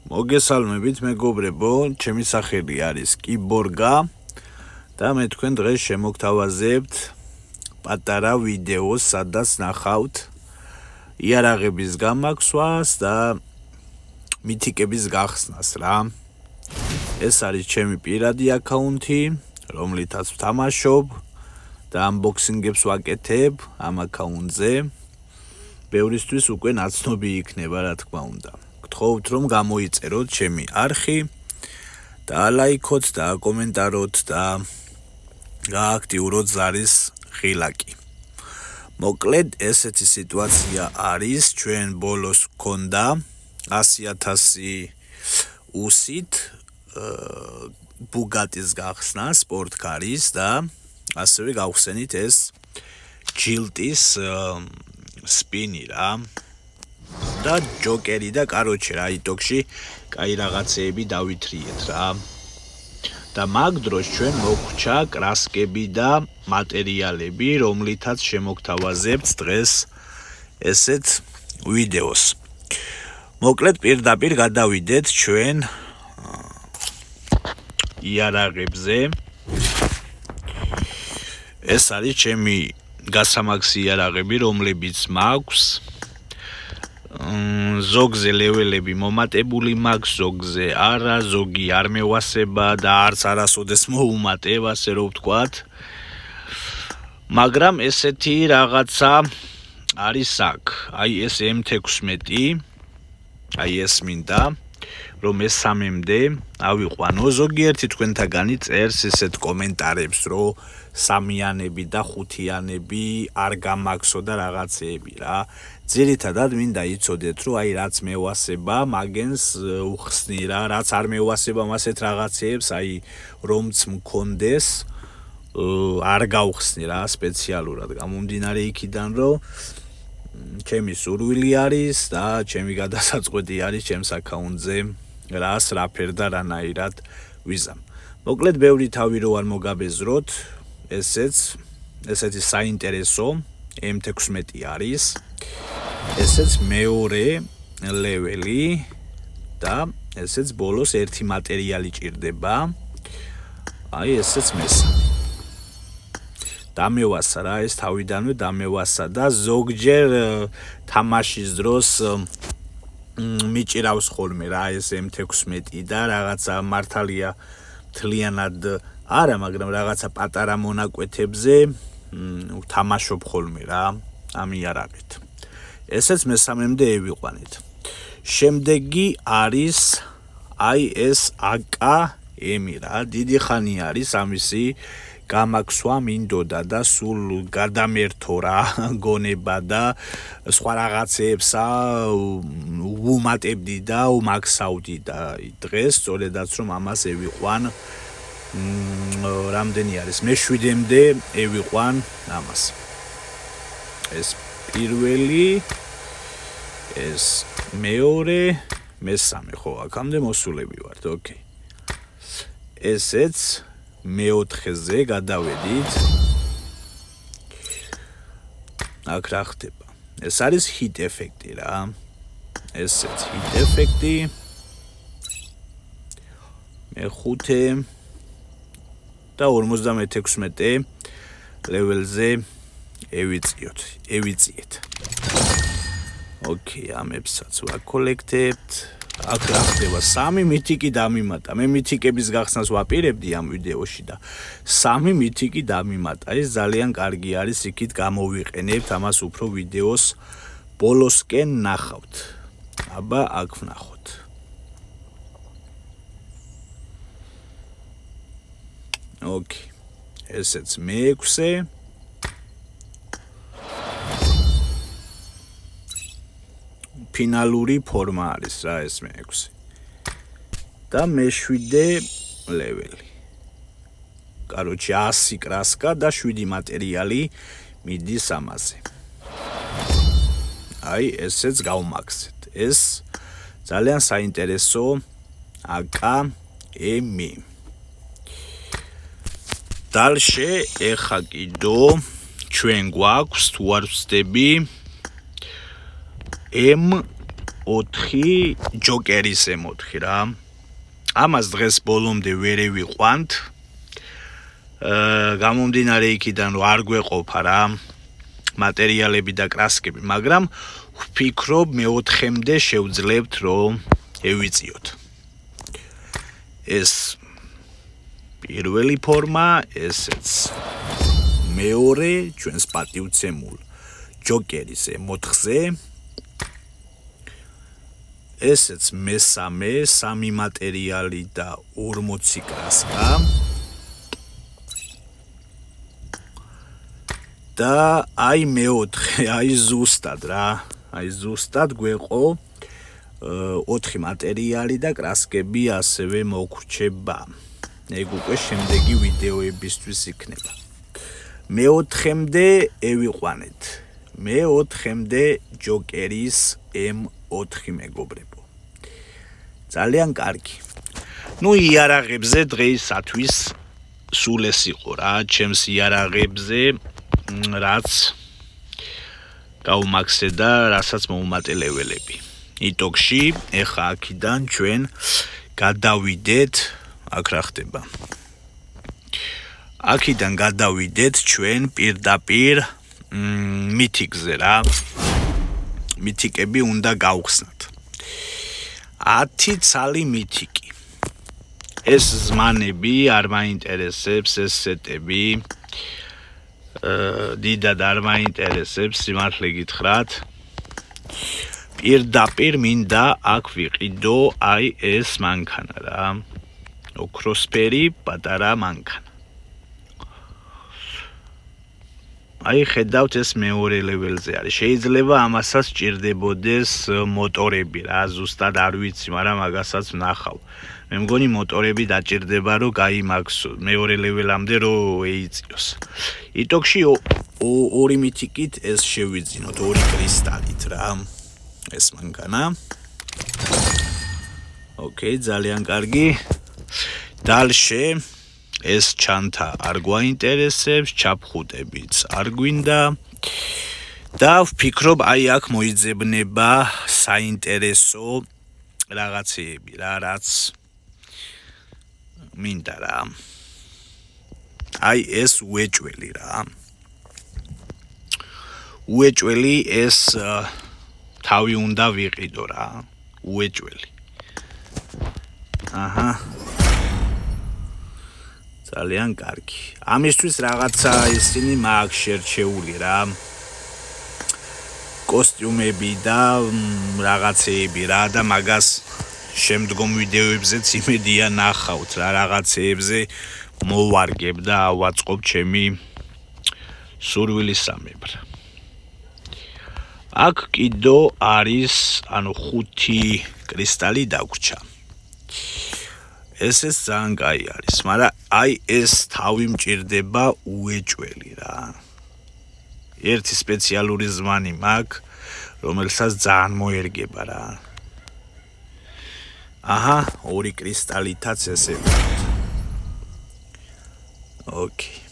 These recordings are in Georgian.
მოგესალმებით მეგობრებო, ჩემი სახელი არის კიბორგა და მე თქვენ დღეს შემოგთავაზებთ პატარა ვიდეოს, სადაც ნახავთ იარაღების გამაქსვას და მითიკების გახსნას რა. ეს არის ჩემი პირადი აკაუნთი, რომლითაც ვთამაშობ და unboxing-ებს ვაკეთებ ამ აკაუნტზე. ბევრისთვის უკვე ნაცნობი იქნება, რა თქმა უნდა. გთხოვთ რომ გამოიწეროთ ჩემი არხი და ლაიქოთ და კომენტაროთ და გააქტიუროთ ზარის ღილაკი. მოკლედ ესეთი სიტუაცია არის, ჩვენ ბოლოს გქონდა 100,000 უსით ბუგატის გახსნა სპორტკარის და ასევე გავხსენით ეს ჯილტის სპინი რა. და ჯოკერი და კაროჩე რა იტოქში კაი რაღაცეები დავითრიეთ რა. და მაგ დროს ჩვენ მოგვრჩა კრასკები და მატერიალები, რომლითაც შემოგთავაზებთ დღეს ესეთ ვიდეოს. მოკლედ პირდაპირ გადავიდეთ ჩვენ იარაღებზე. ეს არის ჩემი გასამაგსი იარაღები, რომლებიც მაქვს. ზოგზე ლეველები მომატებული მაქვს, ზოგზე არა, ზოგი არ მევასება და არც არასოდეს მოუმატებ, ასე რომ ვთქვათ. მაგრამ ესეთი რაღაცა არის აქ. აი ეს M16, აი ეს მინდა რომ ეს სამემდე ავიყვანო. ზოგიერთი თქვენთაგანი წერს ესეთ კომენტარებს, რომ სამიანები და ხუთიანები არ გამაქსო და რაღაცეები რა. ძირითადად მინდა იცოდეთ, რომ აი რაც მევასება, მაგენს უხსნი რა, რაც არ მევასება ასეთ რაღაცეებს, აი რომც მქონდეს, არ გავხსნი რა სპეციალურად. გამომდინარე იქიდან, რომ ჩემი სურვილი არის და ჩემი გადასაწყვეტი არის ჩემს აკაუნტზე რას რაფერ და რანაირად ვიზამ. მოკლედ ბევრი თავი რო არ მოგაბეზროთ, ესეთი საინტერესო M16 არის. ესეც მეორე ლეველი და ესეც ბოლოს ერთი მატერიალი ჭირდება. აი ესეც მესამე. დამევასა რა, ეს თავიდანვე დამევასა და ზოგჯერ თამაშის დროს მიჭირავს ხოლმე რა ეს M16 და რაღაცა მართალია მთლიანად არა, მაგრამ რაღაცა პატარა მონაკვეთებზე ვთამაშობ ხოლმე რა ამ იარაღით. ესეც მესამემდე ევიყვანით. შემდეგი არის აი ეს AK-M რა, დიდი ხანი არის ამისი გამაქსვა მინდოდა და სულ გადამერთო რა გონება და სხვა რაღაცეებსა ვუმატებდი და უმაქსავდი და დღეს სწორედაც რომ ამას ევიყვან რამდენი არის მე-7-მდე ევიყვან ამას. ეს პირველი, ეს მეორე, მესამე, ხო, აქამდე მოსულები ვართ, ოკეი. ესეც მე-4-ზე გადავედით. აქ რა ხდება? ეს არის ჰიტ ეფექტი რა. ესეც ჰიტ ეფექტი. მე-5 და 56 ლეველზე ევიწიეთ. ოკეი, ამებსაც ვაკოლექტებთ. აქ რა ხდება? 3 მითიკი დამიმატა. მე მითიკების გახსნას ვაპირებდი ამ ვიდეოში და 3 მითიკი დამიმატა. ეს ძალიან კარგი არის, იქით გამოვიყენებთ, ამას უფრო ვიდეოს ბოლოსკენ ნახავთ. აბა აქ ვნახოთ. ოკეი. ესეც მე-6. ფინალური ფორმა არის რა ეს მე-6. და მე-7 ლეველი. კაროჩე 100 კრასკა და 7 მატერიალი მიდის ამაზე. აი ესეც გავმაქსეთ. ეს ძალიან საინტერესო AK-M. დალშე ეხა კიდო ჩვენ გვაქვს თუ არ ვცდები M 4 ჯოკერის M4 რა. ამას დღეს ბოლომდე ვერ ვიყვანთ. გამომდინარე იქიდან რომ არ გვეყოფა რა მატერიალები და კრასკები, მაგრამ ვფიქრობ მე-4-მდე შევძლებთ რომ ევიწიოთ. ეს პირველი ფორმა, ესეც მეორე ჩვენს პატივცემულ ჯოკერის M4-ზე. ესეც მესამე, 3 მატერიალი და 40 კრასკა. და აი მე-4, აი ზუსტად რა. აი ზუსტად გვეყო 4 მატერიალი და კრასკები ასევე მოგვრჩება. ეგ უკვე შემდეგი ვიდეოებისთვის იქნება. მე-4-მდე ევიყვანეთ. მე-4-მდე ჯოკერის M4 მეგობრებო. ძალიან კარგი. ნუ იარაღებზე დღეისათვის სულ ეს იყო რა, ჩემს იარაღებზე რაც გაუმაქსე და რასაც მოუმატელებელები. იტოქში ეხა აქიდან ჩვენ გადავიდეთ, აქ რა ხდება. აქიდან გადავიდეთ ჩვენ პირდაპირ მითიკზე რა. მითიკები უნდა გავხსნათ. 10 ცალი მითიკი. ეს ზმანები არ მაინტერესებს, ეს სეტები დიდად არ მაინტერესებს, სიმართლე გითხრათ. პირდაპირ მინდა აქ ვიყიდო აი ეს მანქანა რა. ოქროსფერი პატარა მანქანა. აი ხედავთ ეს მეორე ლეველზე არის. შეიძლება ამასაც ჭირდებოდეს მოტორები რა, ზუსტად არ ვიცი, მაგრამ მაგასაც ვნახავ. მე მგონი მოტორები დაჭირდება რომ გაიმაქსო მეორე ლეველამდე რომ ეიწიოს. იტოქში 2 მითიკით ეს შევიძინოთ, 2 კრისტალით რა. ეს მანქანა. ოკეი, ძალიან კარგი. დალშე ეს ჩანთა არ გვაინტერესებს, ჩაფხუტებიც არ გვინდა. და ვფიქრობ აი აქ მოიძებნება საინტერესო რაღაცეები რა, რაც მინდა რა. აი ეს უეჭველი რა. უეჭველი ეს თავი უნდა ვიყიდო რა. უეჭველი. აჰა. ძალიან კარგი. ამისთვის რაღაცა ისინი მაქვს შერჩეული რა. კოსტიუმები და რაღაცეები რა და მაგას შემდგომ ვიდეოებზეც იმედია ნახავთ რა, რაღაცეებზე მოვარგებ და ავაწყობ ჩემი სურვილისამებრ. აქ კიდო არის, ანუ 5 კრისტალი დაგვრჩა. ესეც ძალიან კაი არის, მაგრამ აი ეს თავი მჭირდება უეჭველი რა. ერთი სპეციალური ზმანი მაქვს, რომელსაც ძალიან მოერგება რა. აჰა, 2 კრისტალითაც ესე. ოკეი.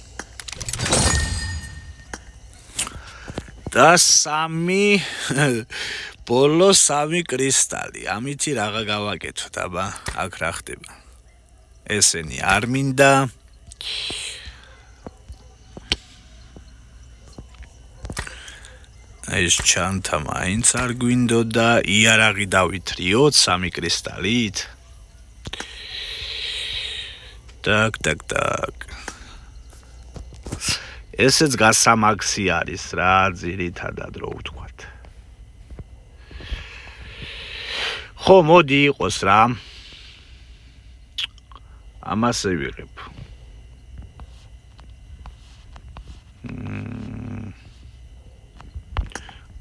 და 3 ბოლო 3 კრისტალი. ამითი რაღა გავაკეთოთ, აბა, აქ რა ხდება. ესენი არ მინდა. ეს ჩანთა მაინც არ გვინდოდა, იარაღი დავითრიოთ 3 კრისტალით. так. ესეც გასამაქსი არის რა, ძირითადად რო ვთქვათ. ხო, მოდი იყოს რა. ამასე ვიღებ.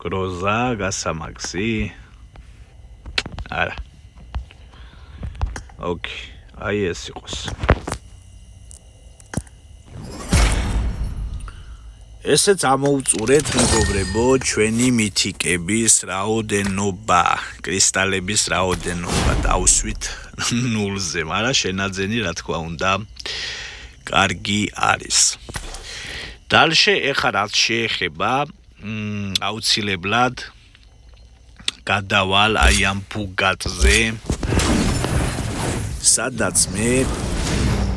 გროზა, გასამაქსი. არა. ოკეი, აი ეს იყოს. ესეც ამოვწურეთ მეგობრებო ჩვენი მითიკების რაოდენობა, კრისტალების რაოდენობა დავსვით 0-ზე, მაგრამ შენაძენი რა თქმა უნდა კარგი არის. დალშე ეხა რაც შეეხება აუცილებლად გადავალ აი ამ ბუგატზე, სადაც მე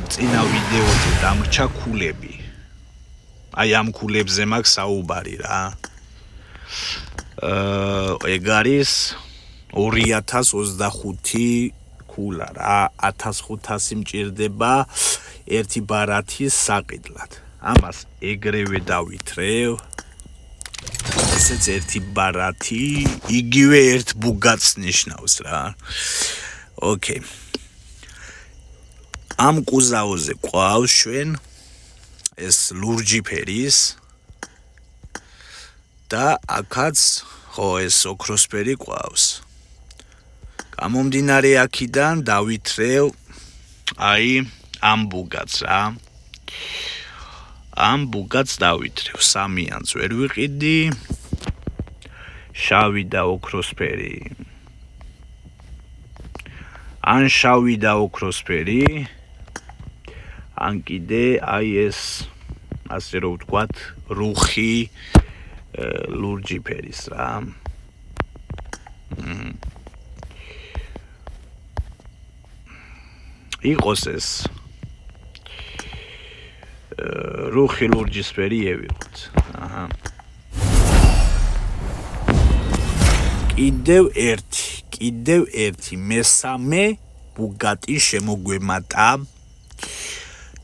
წინა ვიდეოზე დამრჩა ქულები. აი ამ ქულებზე მაქვს საუბარი რა. ეგ არის 2025 ქულა რა, 1500 მჭირდება ერთი ბარათის საყიდლად. ამას ეგრევე დავითრევ. ესეც ერთი ბარათი, იგივე ერთ ბუგატს ნიშნავს რა. ოკეი. ამ კუზაოზე ყავს ჩვენ ეს ლურჯი ფერის და აქაც ხო ეს ოქროსფერი ყავს. გამომდინარე აქედან დავითრევ აი ამ ბუგატს რა. ამ ბუგატს დავითრევ, სამიანს ვერ ვიყიდი. შავი და ოქროსფერი. ან შავი და ოქროსფერი. ან კიდე აი ეს ასე რომ ვთქვათ, რუხი ლურჯი ფერის რა. იყოს ეს რუხი ლურჯისფერი ევიღოთ. აჰა. კიდევ ერთი მესამე ბუგატი შემოგვემატა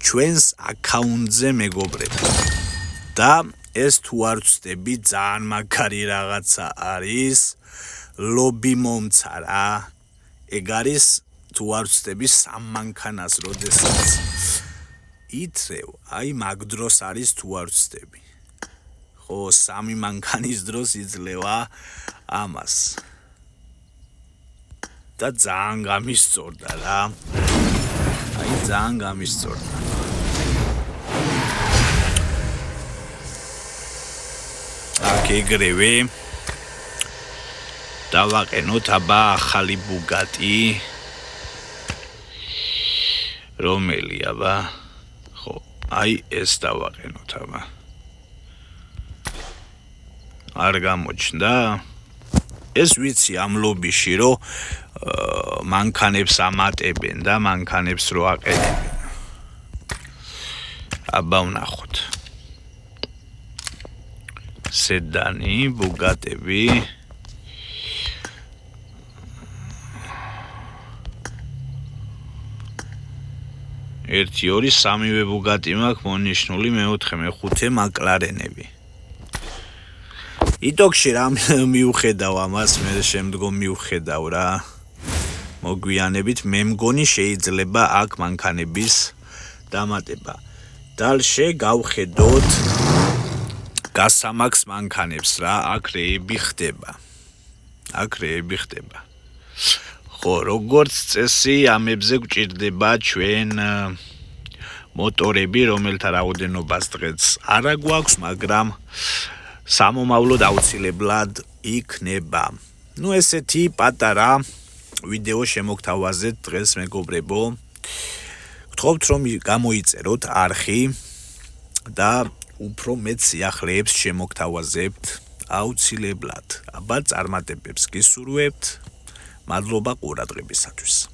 ჩვენს აკაუნტზე მეგობრებო. და ეს თუ არ ვცდები ძალიან მაგარი რაღაცა არის, ლობი მომცა რა. ეგ არის თუ არ ვცდები 3 მანქანას როდესაც ითრევ, აი მაგ დროს არის თუ არ ვცდები. ხო, 3 მანქანის დროს იძლევა ამას. და ძალიან გამისწორდა რა. აი ძალიან გამისწორდა. აქ ეგრევე დავაყენოთ აბა ახალი ბუგატი. რომელი აბა? ხო, აი ეს დავაყენოთ აბა. არ გამოჩნდა? ეს ვიცი ამ ლობიში რომ მანქანებს ამატებენ და მანქანებს რო აყენებენ. აბა ვნახოთ. სედანი, ბუგატები. ერთი, ორი, სამივე ბუგატი მაქვს მონიშნული, მეოთხე, მეხუთე მაკლარენები. იტოქში რა მივხედავ ამას, მე შემდგომ მივხედავ რა. მოგვიანებით მე მგონი შეიძლება აქ მანქანების დამატება. დალშე გავხედოთ გასამაქს მანქანებს რა, აქ რეები ხდება. ხო, როგორც წესი ამებზე გვჭირდება ჩვენ მოტორები, რომელთა რაოდენობას დღეს არა გვაქვს, მაგრამ სამომავლოდ აუცილებლად იქნება. ნუ ესეთი პატარა ვიდეო შემოგთავაზეთ დღეს მეგობრებო. გთხოვთ რომ გამოიწეროთ არხი და უფრო მეტ სიახლეებს შემოგთავაზებთ აუცილებლად. აბა წარმატებებს გისურვებთ. მადლობა ყურადღებისათვის.